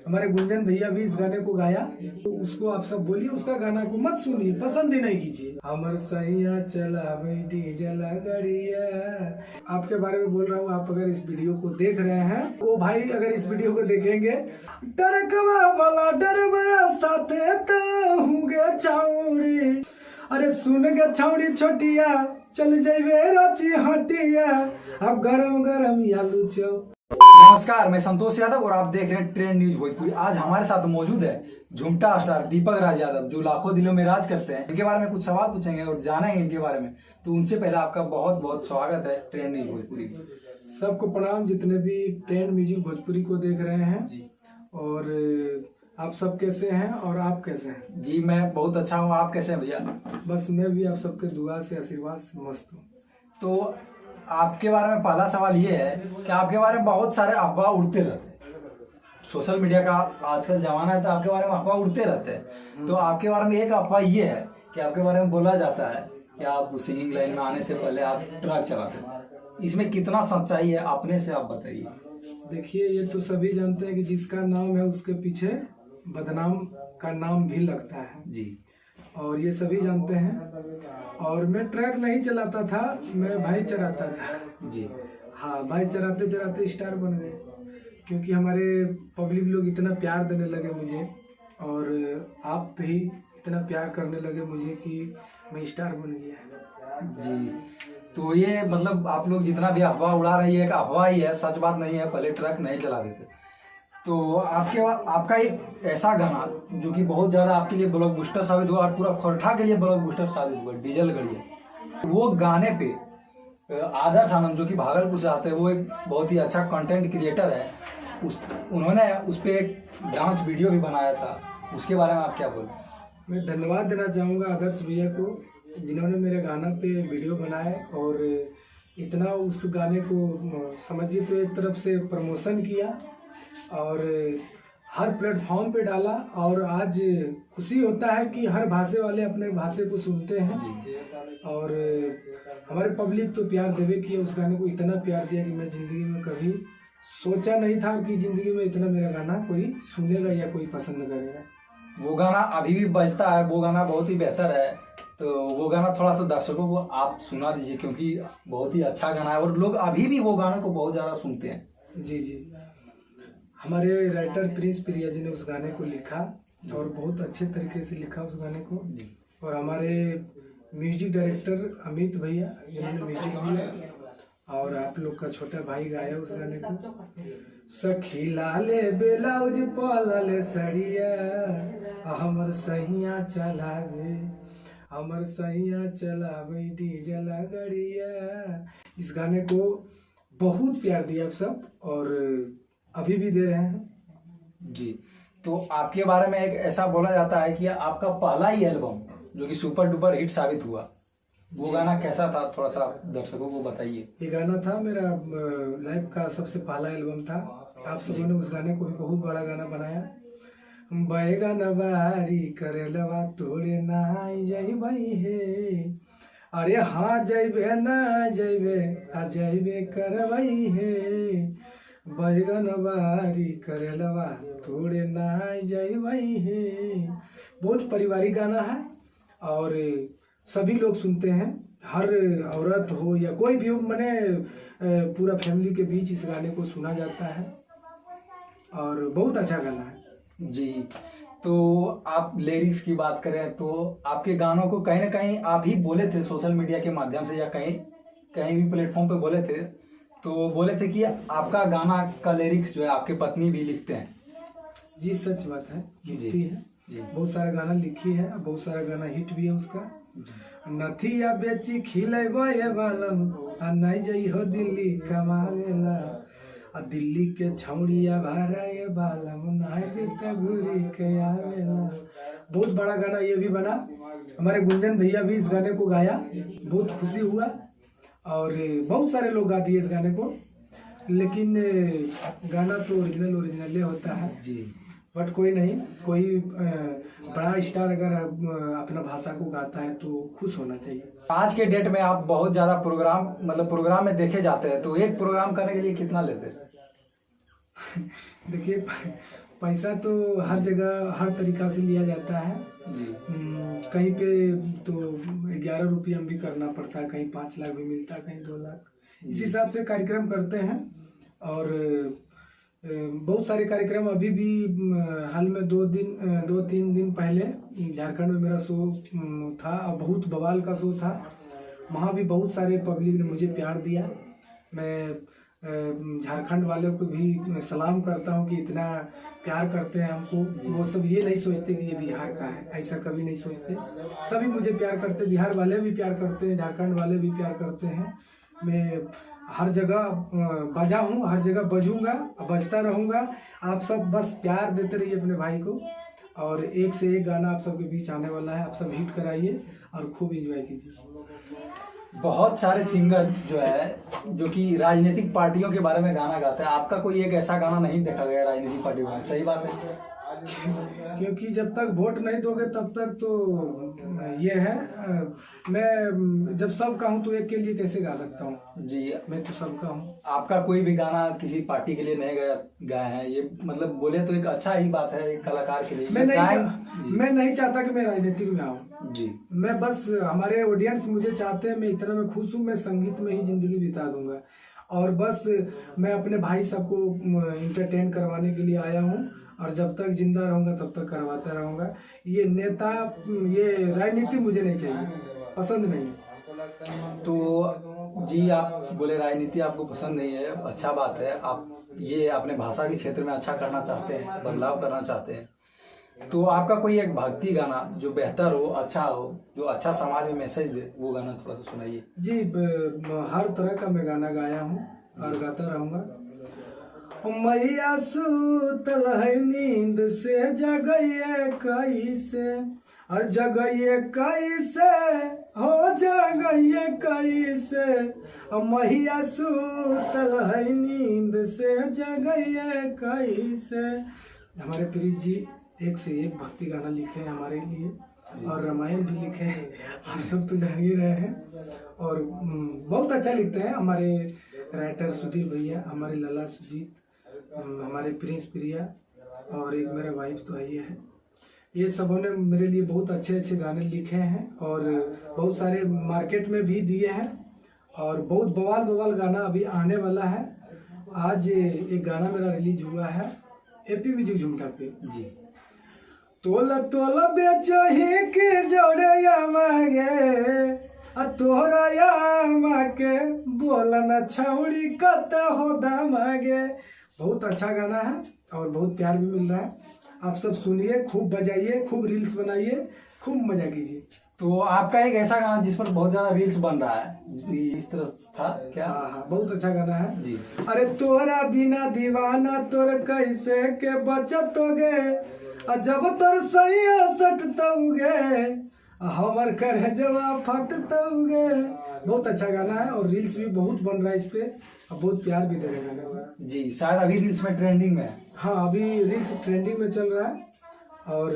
हमारे गुंजन भैया भी इस गाने को गाया, तो उसको आप सब बोलिए उसका गाना को मत सुनिए, पसंद ही नहीं कीजिए। हमर सैया चला डीजल गाड़िया, आपके बारे में बोल रहा हूँ। आप अगर इस वीडियो को देख रहे हैं, वो भाई अगर इस वीडियो को देखेंगे, डरकवा वाला डरबरा साथे तो होंगे छाउड़ी, अरे सुन गे छाउड़ी छोटिया चल जाइबे रांची हटिया, अब गरम गरम आलू चौ। नमस्कार, मैं संतोष यादव और आप देख रहे हैं ट्रेंड न्यूज भोजपुरी। आज हमारे साथ मौजूद है झुमटा स्टार दीपक राज यादव, जो लाखों दिलों में राज करते हैं। इनके बारे में कुछ सवाल पूछेंगे और जानेंगे इनके बारे में। तो उनसे पहले आपका बहुत बहुत स्वागत है ट्रेंड न्यूज भोजपुरी। सबको प्रणाम, जितने भी ट्रेंड म्यूजिक भोजपुरी को देख रहे हैं। और आप सब कैसे हैं और आप कैसे हैं? जी मैं बहुत अच्छा हूँ, आप कैसे हैं भैया? बस मैं भी आप सबके दुआ से आशीर्वाद से मस्त हूँ। तो आपके बारे में पहला सवाल ये है कि आपके बारे में बहुत सारे अफवाह उड़ते रहते हैं। सोशल मीडिया का आजकल जमाना है, तो आपके बारे में अफवाह उड़ते रहते हैं। तो आपके बारे में एक अफवाह ये है कि आपके बारे में बोला जाता है कि आप सिंगिंग लाइन में आने से पहले आप ट्रक चलाते थे। इसमें कितना सच्चाई है, अपने से आप बताइए। देखिए, ये तो सभी जानते हैं कि जिसका नाम है उसके पीछे बदनाम का नाम भी लगता है जी, और ये सभी जानते हैं। और मैं ट्रक नहीं चलाता था, मैं भाई चराता था जी। हाँ, भाई चराते चराते स्टार बन गए, क्योंकि हमारे पब्लिक लोग इतना प्यार देने लगे मुझे, और आप भी इतना प्यार करने लगे मुझे कि मैं स्टार बन गया। जी, तो ये मतलब आप लोग जितना भी अफवाह उड़ा रही है, एक अफवाह ही है, सच बात नहीं है। पहले ट्रक नहीं चला देते। तो आपका एक ऐसा गाना जो कि बहुत ज्यादा आपके लिए ब्लॉकबस्टर साबित हुआ और पूरा खोरठा के लिए ब्लॉकबस्टर साबित हुआ, डीजल गड़िया। वो गाने पे आदर्श आनंद जो कि भागलपुर से आते हैं, वो एक बहुत ही अच्छा कंटेंट क्रिएटर है। उन्होंने उस पर एक डांस वीडियो भी बनाया था, उसके बारे में आप क्या बोलें? मैं धन्यवाद देना चाहूँगा आदर्श भैया को, जिन्होंने मेरे गाना पे वीडियो बनाए और इतना उस गाने को समझिए तो एक तरफ से प्रमोशन किया और हर प्लेटफॉर्म पे डाला। और आज खुशी होता है कि हर भाषा वाले अपने भाषा को सुनते हैं। और हमारे पब्लिक तो प्यार देवे किया, उस गाने को इतना प्यार दिया कि मैं ज़िंदगी में कभी सोचा नहीं था कि ज़िंदगी में इतना मेरा गाना कोई सुनेगा या कोई पसंद करेगा। वो गाना अभी भी बजता है, वो गाना बहुत ही बेहतर है। तो वो गाना थोड़ा सा दर्शकों को आप सुना दीजिए, क्योंकि बहुत ही अच्छा गाना है और लोग अभी भी वो गाने को बहुत ज़्यादा सुनते हैं। जी जी, हमारे राइटर प्रिंस प्रिया जी ने उस गाने को लिखा और बहुत अच्छे तरीके से लिखा उस गाने को। और हमारे म्यूजिक डायरेक्टर अमित भैया जिन्होंने म्यूजिक दिया, और आप लोग का छोटा भाई गाया उस गाने को। सखी लाले ब्लाउज पलले सड़िया, हमर सहिया चलावे, हमर सहिया चलावे डीजल गड़िया। इस गाने को बहुत प्यार दिया आप सब और अभी भी दे रहे हैं। जी, तो आपके बारे में एक ऐसा बोला जाता है कि आपका पहला ही एल्बम जो कि सुपर डुपर हिट साबित हुआ, वो गाना कैसा था, थोड़ा सा दर्शकों को बताइए। ये गाना था मेरा लाइफ का सबसे पहला एल्बम था। आप सबों ने उस गाने को भी बहुत बड़ा गाना बनाया। बैगन बारी करेलवा तोड़े नहाई जाई भाई हे, अरे हाँ जैबे ना जैबे आ जैबे करवाई हे, बैगन बारी करेलवा तोड़े नहाई जाई भाई हे। बहुत पारिवारिक गाना है और सभी लोग सुनते हैं, हर औरत हो या कोई भी हो, मैंने पूरा फैमिली के बीच इस गाने को सुना जाता है और बहुत अच्छा गाना है। जी, तो आप लिरिक्स की बात करें तो आपके गानों को कहीं ना कहीं आप ही बोले थे सोशल मीडिया के माध्यम से या कहीं भी प्लेटफॉर्म पे बोले थे, तो बोले थे कि आपका गाना का लिरिक्स जो है आपके पत्नी भी लिखते हैं। जी सच बात है, लिखती है। बहुत सारा गाना लिखी है, बहुत सारा गाना हिट भी है उसका। नथिया बेची खिलेबा ये बालम आ नहीं जाई हो दिल्ली कमावेला, आ दिल्ली के छौड़िया भारा ये बालम नहीं देता घूरी के आवेला। बहुत बड़ा गाना ये भी बना। हमारे गुंजन भैया भी इस गाने को गाया, बहुत खुशी हुआ और बहुत सारे लोग गा दिए इस गाने को। लेकिन गाना तो ओरिजिनल होता है जी, बट कोई नहीं, कोई बड़ा स्टार अगर अपना भाषा को गाता है तो खुश होना चाहिए। आज के डेट में आप बहुत ज्यादा प्रोग्राम में देखे जाते हैं, तो एक प्रोग्राम करने के लिए कितना लेते हैं? देखिए, पैसा तो हर जगह हर तरीका से लिया जाता है। जी कहीं पे तो 11 रुपया भी करना पड़ता है, कहीं 5 लाख भी मिलता है, कहीं 2 लाख। इस हिसाब से कार्यक्रम करते हैं। और बहुत सारे कार्यक्रम अभी भी हाल में 2-3 दिन पहले झारखंड में मेरा शो था और बहुत बवाल का शो था। वहाँ भी बहुत सारे पब्लिक ने मुझे प्यार दिया। मैं झारखंड वालों को भी सलाम करता हूँ कि इतना प्यार करते हैं हमको। वो सब ये नहीं सोचते कि ये बिहार का है, ऐसा कभी नहीं सोचते। सभी मुझे प्यार करते, बिहार वाले भी प्यार करते हैं, झारखंड वाले भी प्यार करते हैं। मैं हर जगह बजा हूँ, हर जगह बजूंगा, बजता रहूँगा। आप सब बस प्यार देते रहिए अपने भाई को। और एक से एक गाना आप सबके बीच आने वाला है, आप सब हिट कराइए और खूब एंजॉय कीजिए। बहुत सारे सिंगर जो है जो कि राजनीतिक पार्टियों के बारे में गाना गाते हैं, आपका कोई एक ऐसा गाना नहीं देखा गया राजनीतिक पार्टी में, सही बात है? क्योंकि जब तक वोट नहीं दोगे तब तक तो ये है। मैं जब सबका हूँ तो एक के लिए कैसे गा सकता हूँ? जी मैं तो सबका हूँ। आपका कोई भी गाना किसी पार्टी के लिए नहीं गाया है, ये मतलब बोले तो एक अच्छा ही बात है एक कलाकार के लिए। मैं नहीं चाहता कि मैं राजनीतिक में आऊँ जी। मैं बस हमारे ऑडियंस मुझे चाहते हैं, मैं इतना मैं खुश हूँ, मैं संगीत में ही जिंदगी बिता दूंगा। और बस मैं अपने भाई सबको इंटरटेन करवाने के लिए आया हूँ और जब तक जिंदा रहूंगा तब तक करवाता रहूंगा। ये नेता, ये राजनीति मुझे नहीं चाहिए, पसंद नहीं। तो जी आप बोले राजनीति आपको पसंद नहीं है, अच्छा बात है। आप ये अपने भाषा के क्षेत्र में अच्छा करना चाहते हैं, बदलाव करना चाहते हैं। तो आपका कोई एक भक्ति गाना जो बेहतर हो, अच्छा हो, जो अच्छा समाज में मैसेज दे, वो गाना थोड़ा सा सुनाइए। जी हर तरह का मैं गाना गाया हूँ और गाता रहूंगा। मैया सुतल है नींद से जगइए कैसे, और जगइए कैसे हो जगइए कैसे। मैया सुतल है नींद से जगइए कैसे। हमारे प्रीत जी एक से एक भक्ति गाना लिखे हैं हमारे लिए और रामायण भी लिखे हैं, आप सब तो जान ही रहे हैं। और बहुत अच्छा लिखते हैं हमारे राइटर सुधीर भैया, हमारे लाला सुजीत, हमारे प्रिंस प्रिया और एक मेरा वाइफ तो है। ये सबों ने मेरे लिए बहुत अच्छे अच्छे गाने लिखे हैं और बहुत सारे मार्केट में भी दिए हैं। और बहुत बवाल बवाल गाना अभी आने वाला है। आज एक गाना मेरा रिलीज हुआ है एपी म्यूजिक झुमका पे जी। तोला तोला बेचही के जोड़े मांगे तोहरा या के बोला न छौड़ी कत हो दामागे। बहुत अच्छा गाना है और बहुत प्यार भी मिल रहा है। आप सब सुनिए, खूब बजाइए, खूब रील्स बनाइए, खूब मजा कीजिए। तो आपका एक ऐसा गाना जिस पर बहुत ज्यादा रील्स बन रहा है, इस तरह था क्या? हाँ बहुत अच्छा गाना है जी। अरे तोरा बिना दीवाना तोर कैसे के बचत हो गए, जब तोर सैया सटतोगे हमर करे जवाब फटतोगे। बहुत अच्छा गाना है और रील्स भी बहुत बन रहा है इस पे और बहुत प्यार भी दे रहा है जी। शायद अभी रील्स में ट्रेंडिंग में है। हाँ अभी रील्स ट्रेंडिंग में चल रहा है और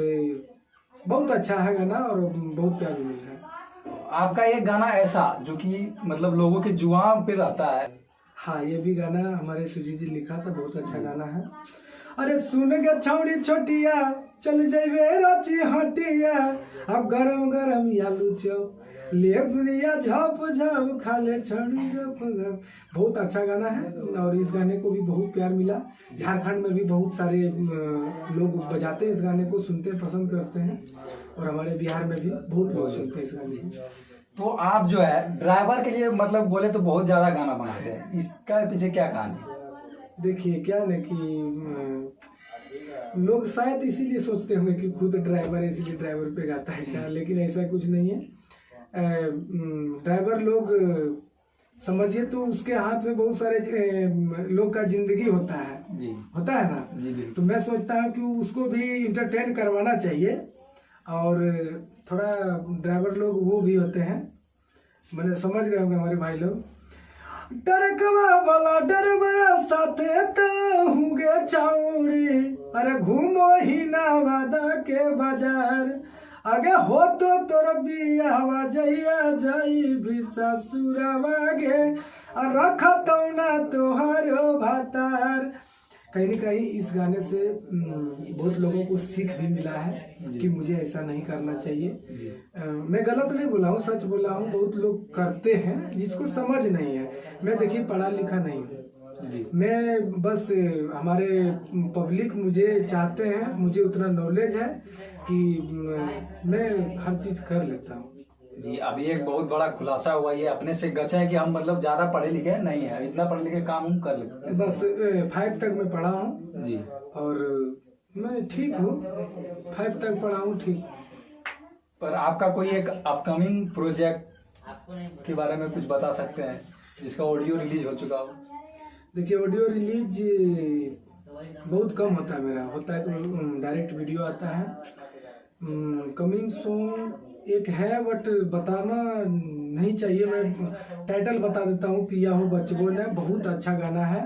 बहुत अच्छा है गाना और बहुत प्यार भी मिल रहा है। आपका एक गाना ऐसा जो कि मतलब लोगों के जुबान पे रहता है? हाँ ये भी गाना हमारे सुजीत जी लिखा था, बहुत अच्छा गाना है। अरे सुन गे छौड़ी छोटिया चल जाइबे रांची हटिया, अब गरम गरम आलू चौप ले बुनिया झप झप खा ले छौड़ी गप गप। बहुत अच्छा गाना है और इस गाने को भी बहुत प्यार मिला। झारखंड में भी बहुत सारे लोग बजाते हैं इस गाने को, सुनते हैं, पसंद करते हैं और हमारे बिहार में भी बहुत लोग सुनते हैं इस गाने को। तो आप जो है ड्राइवर के लिए मतलब बोले तो बहुत ज्यादा गाना बनाते हैं, इसका पीछे क्या कहानी है? देखिए क्या ना कि लोग शायद इसीलिए सोचते होंगे कि खुद ड्राइवर है इसलिए ड्राइवर पे गाता है क्या, लेकिन ऐसा कुछ नहीं है। ड्राइवर लोग समझिए तो उसके हाथ में बहुत सारे लोग का जिंदगी होता है जी। होता है ना जी। तो मैं सोचता हूँ कि उसको भी इंटरटेन करवाना चाहिए और थोड़ा ड्राइवर लोग वो भी होते हैं, मैंने समझ गए होंगे हमारे भाई लोग। डरकवा वाला डरबरा साथे तो होंगे चौड़ी, अरे घूमो ही नवादा के बाजार, आगे हो तो तोर बियावा जइया जाई भी ससुरवा गे रखतौ ना तोहारो भातार। कहीं ना कहीं इस गाने से बहुत लोगों को सीख भी मिला है कि मुझे ऐसा नहीं करना चाहिए। मैं गलत नहीं बोला हूँ, सच बोला हूँ। बहुत लोग करते हैं जिसको समझ नहीं है। मैं देखिए पढ़ा लिखा नहीं हूँ, मैं बस हमारे पब्लिक मुझे चाहते हैं, मुझे उतना नॉलेज है कि मैं हर चीज कर लेता हूँ। जी, अभी एक बहुत बड़ा खुलासा हुआ, ये अपने से गचा है कि हम मतलब ज्यादा पढ़े लिखे नहीं है, इतना पढ़े लिखे काम हम कर लेते हैं। बस 5 तक मैं पढ़ा हूँ जी, और मैं ठीक हूँ, 5 तक पढ़ा हूँ, ठीक। पर आपका कोई एक अपकमिंग प्रोजेक्ट के बारे में कुछ बता सकते हैं जिसका ऑडियो रिलीज हो चुका हो? देखिए ऑडियो रिलीज बहुत कम होता है मेरा, होता है तो डायरेक्ट वीडियो आता है। कमिंग सॉन्ग एक है बट बताना नहीं चाहिए, मैं टाइटल बता देता हूँ। पिया हो बचबोन है, बहुत अच्छा गाना है,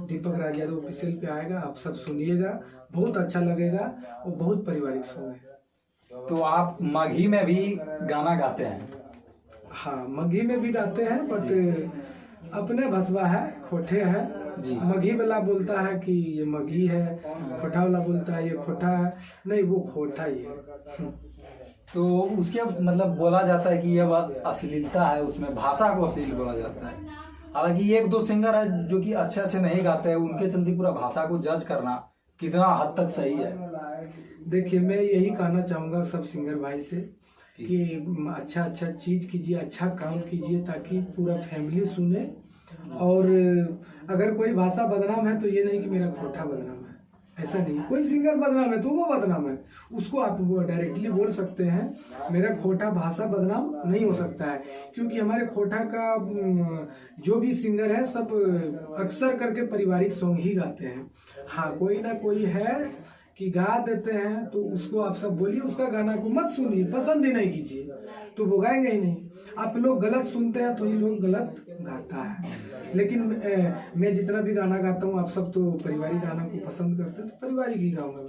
दीपक राज यादव ऑफिशियल पे आएगा, आप सब सुनिएगा, बहुत अच्छा लगेगा और बहुत पारिवारिक सॉन्ग है। तो आप मगही में भी गाना गाते हैं? हाँ, मगही में भी गाते हैं बट अपने भसवा है, खोटे है। मगही वाला बोलता है कि ये मगही है, खोटा वाला बोलता है ये खोटा है, नहीं वो खोटा ही है। तो उसके मतलब बोला जाता है कि यह अश्लीलता है, उसमें भाषा को अश्लील बोला जाता है। हालांकि एक दो सिंगर है जो कि अच्छे नहीं गाते हैं, उनके चलते पूरा भाषा को जज करना कितना हद तक सही है? देखिए मैं यही कहना चाहूंगा सब सिंगर भाई से कि अच्छा चीज कीजिए, अच्छा काम कीजिए ताकि पूरा फैमिली सुने। और अगर कोई भाषा बदनाम है तो ये नहीं कि मेरा खोटा बदनाम है, ऐसा नहीं। कोई सिंगर बदनाम है तो वो बदनाम है, उसको आप डायरेक्टली बोल सकते हैं। मेरा खोटा भाषा बदनाम नहीं हो सकता है, क्योंकि हमारे खोटा का जो भी सिंगर है सब अक्सर करके पारिवारिक सॉन्ग ही गाते हैं। हाँ, कोई ना कोई है कि गा देते हैं तो उसको आप सब बोलिए, उसका गाना को मत सुनिए, पसंद ही नहीं कीजिए, तो वो गाएंगे ही नहीं। आप लोग गलत सुनते हैं तो ये लोग गलत गाता है। लेकिन मैं जितना भी गाना गाता हूँ, आप सब तो पारिवारिक गाना को पसंद करते हैं, तो पारिवारिक ही गाऊंगा।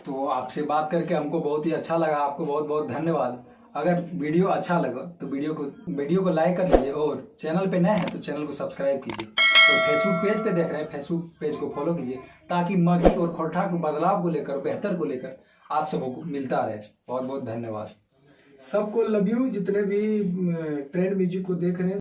तो आपसे बात करके हमको बहुत ही अच्छा लगा, आपको बहुत बहुत धन्यवाद। अगर वीडियो अच्छा लगा तो वीडियो को लाइक कर लीजिए, और चैनल पे नए हैं तो चैनल को सब्सक्राइब कीजिए। तो फेसबुक पेज पे देख रहे हैं, फेसबुक पेज को फॉलो कीजिए ताकि मगही और खोटा को बदलाव को लेकर, बेहतर को लेकर आप सबको मिलता रहे। बहुत बहुत धन्यवाद। सबको लव यू, जितने भी ट्रेंड म्यूजिक को देख रहे हैं।